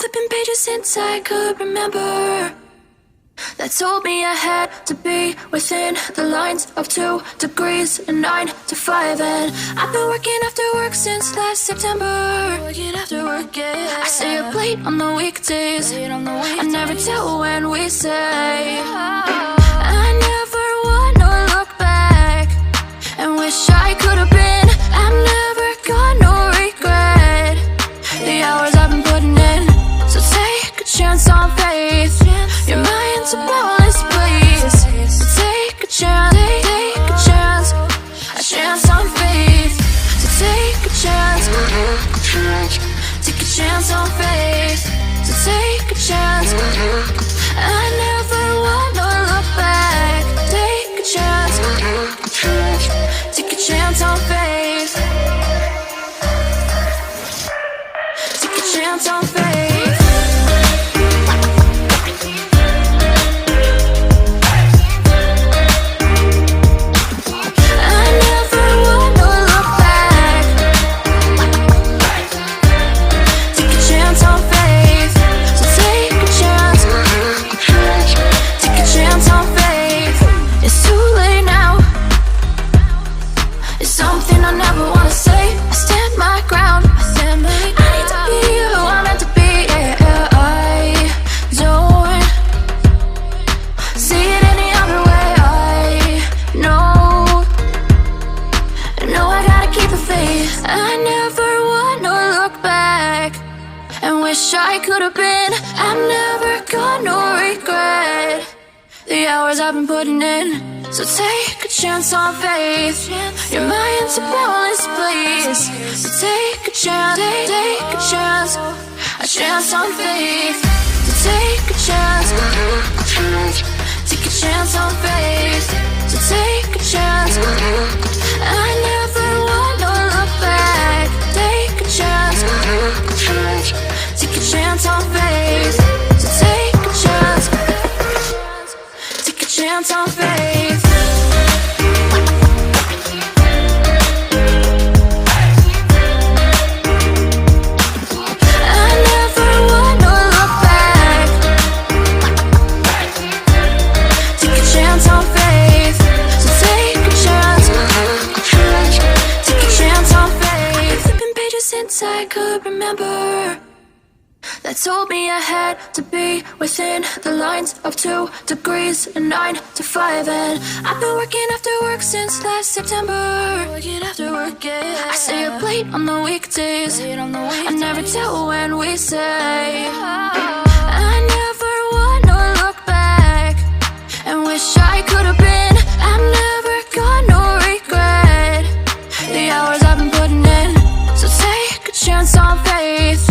flipping pages since I could remember, that told me I had to be within the lines of 2 degrees and 9 to 5. And I've been working after work since last September. Working after work, yeah. I stay up late on the weekdays. I never tell when we say. I never wanna look back and wish I could have been. I've never got no regret the hours I've been putting in. So take a chance on faith. Your mind's a bonus, please. So take a chance, take a chance, a chance on faith. So take a chance, take a chance on faith. So take a chance. I never wanna look back. Take a chance, take a chance on faith. Take a chance on faith. I could have been. I've never got no regret the hours I've been putting in. So take a chance on faith. Your mind's a bonus, please. So take a chance, take a chance, a chance on faith. So take a chance, take a chance on faith. So take a chance. I never wanna look back. Take a chance, take a chance on faith. So take a chance, take a chance on faith. I never wanna look back. Take a chance on faith. So take a chance, take a chance on faith. Flipping pages since I could remember, that told me I had to be within the lines of 2 degrees and 9 to 5. And I've been working after work since last September. Working after work, yeah. I stay up late on the weekdays. I never tell when we say. I never wanna look back and wish I could have been. I've never got no regret the hours I've been putting in. So take a chance on faith.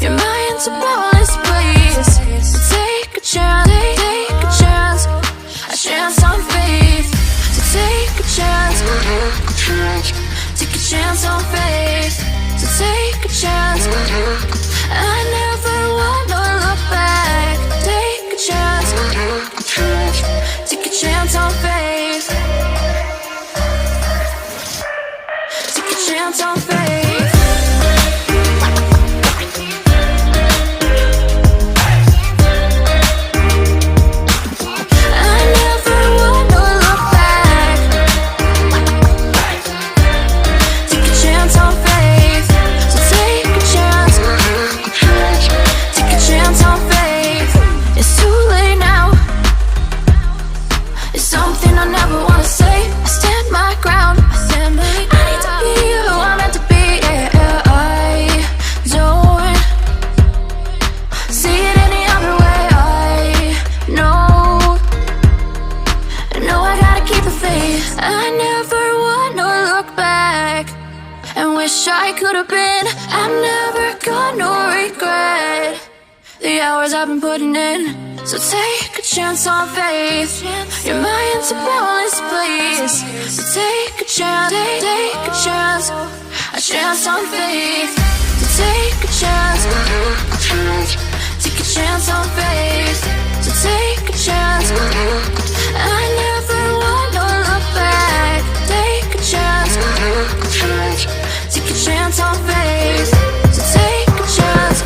Your mind's a bonus, please. So take a chance, take a chance, a chance on faith. So take a chance, take a chance on faith. So take a chance. I never wanna look back. Take a chance, take a chance on faith. Take a chance on faith. I never wanna look back and wish I could have been. I've never got no regret the hours I've been putting in. So take a chance on faith. Your mind's a bonus, please. So take a chance, take a chance, a chance on faith. So take a chance, take a chance on faith. So take a chance. I never wanna look back. Take a chance, take a chance on faith. So take a chance,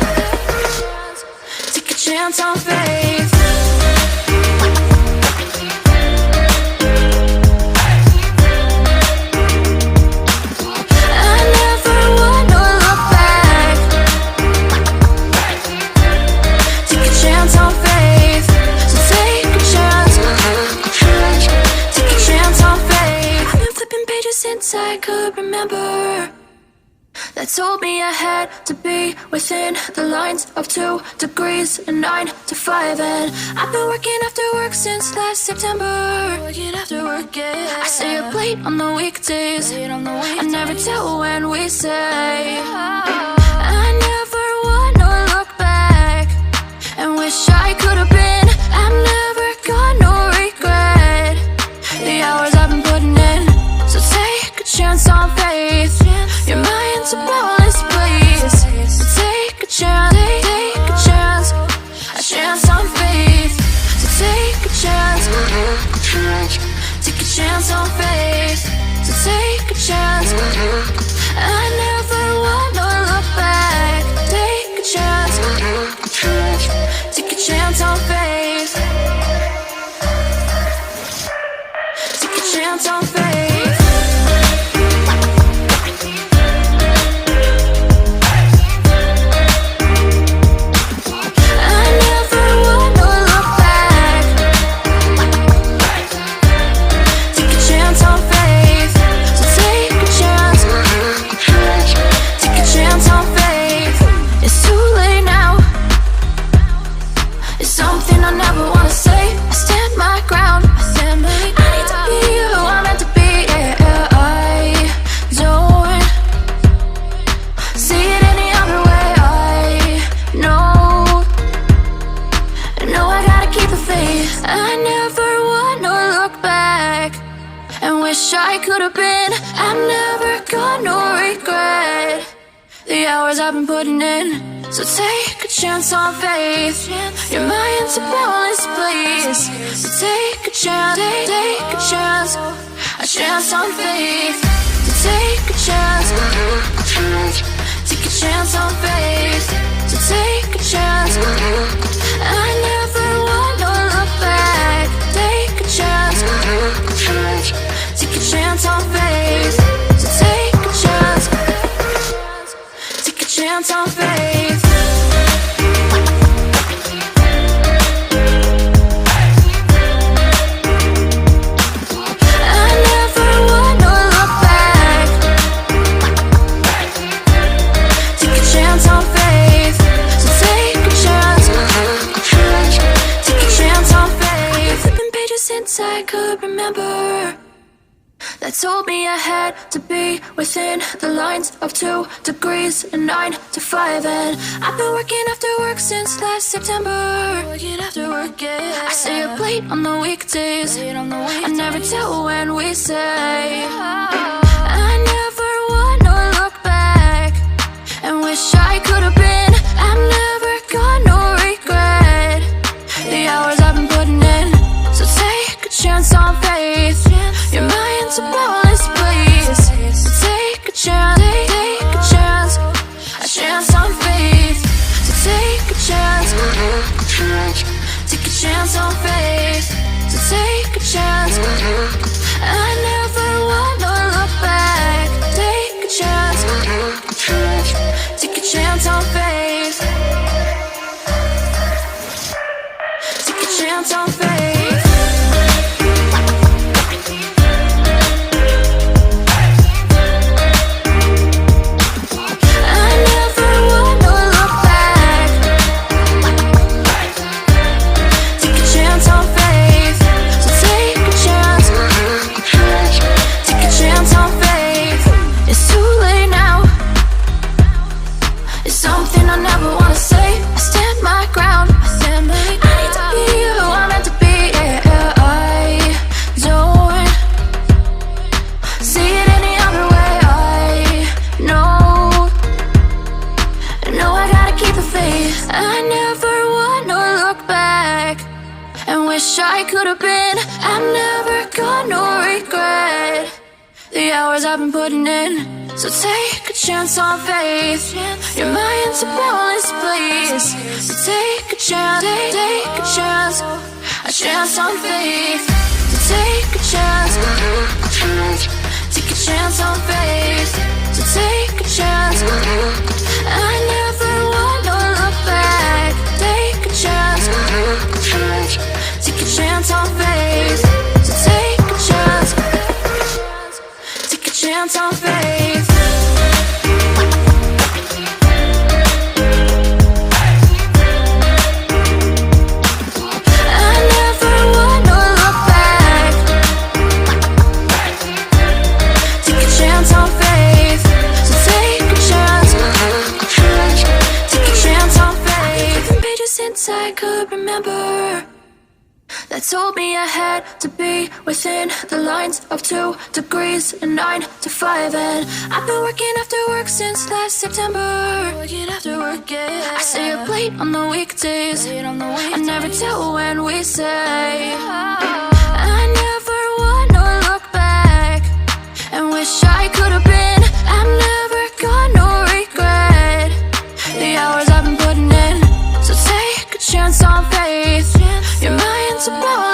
chance on faith. I never wanna look back. Take a chance on faith. So take a chance. Take a chance on faith. I've been flipping pages since I could remember. That told me I had to be within the lines of 2 degrees and 9 to 5. And I've been working after work since last September. Working after work, yeah. I stay up late on the weekdays. I never tell when we say. I never wanna look back and wish I could have been. I've never got no regret. The hours I've been putting in. So take a chance on faith. Your mind's a boundless place. So take a chance, take a chance. A chance on faith. So take a chance. Take a chance on faith. So take a chance. I never wanna look back. Take a chance. Take a chance on faith. Take a chance on faith. I never wanna look back and wish I could have been. I've never got no regret. The hours I've been putting in. So take a chance on faith. Your mind's a boundless place. So take a chance, take a chance. A chance on faith. So take a chance. Take a chance on faith. So take a chance. I never wanna look back. Take a chance. Take a chance on faith. So take a chance. Take a chance on faith. I never wanna look back. Take a chance on faith. So take a chance. Take a chance on faith. Flipping pages since I could remember. That told me I had to be within the lines of 2 degrees and 9 to 5. And I've been working after work since last September. Working after work, yeah. I stay up late on the weekdays. I never tell when we say. I never wanna look back and wish I could have been. I've never got no regret. The hours I've been putting in. So take a chance on faith. Your mind's a boundless place. So take a chance, take a chance. A chance on faith. So take a chance. Take a chance on faith. So take a chance. I never wanna look back. Take a chance. Take a chance on faith. Take a chance on faith. I never wanna look back and wish I could have been. I've never got no regret. the hours I've been putting in. So take a chance on faith. Your mind's a boundless place. So take a chance, take a chance on faith. So take a chance, take a chance on faith. So take a chance. I never wanna look back. Take a chance, take a chance on faith. So take a chance, take a chance on faith. I never wanna look back. Take a chance on faith. So take a chance, take a chance on faith. The pages since I could remember that told me I had to be within the lines of 2 degrees and 9 to 5. And I've been working after work since last September. Working after work, yeah. I stay up late on the weekdays. I never tell when we say. I never wanna look back and wish I could have been. I've never got no regret. The hours I've been putting in. So take a chance on faith. Your mind's a boundless